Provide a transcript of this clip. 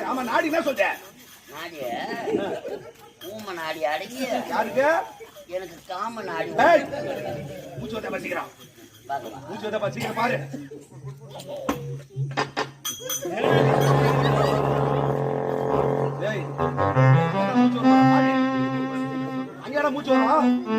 ஆமா நாடி என்ன சொல்ற? நாடி ஊம நாடி அடங்கி யாருக்கு? எனக்கு காம நாடி. மூச்சு வந்தா பசிக்கிறான். மூச்சு வந்தா பசிக்கிற பாரு. அங்கேடா மூச்சு வரும்.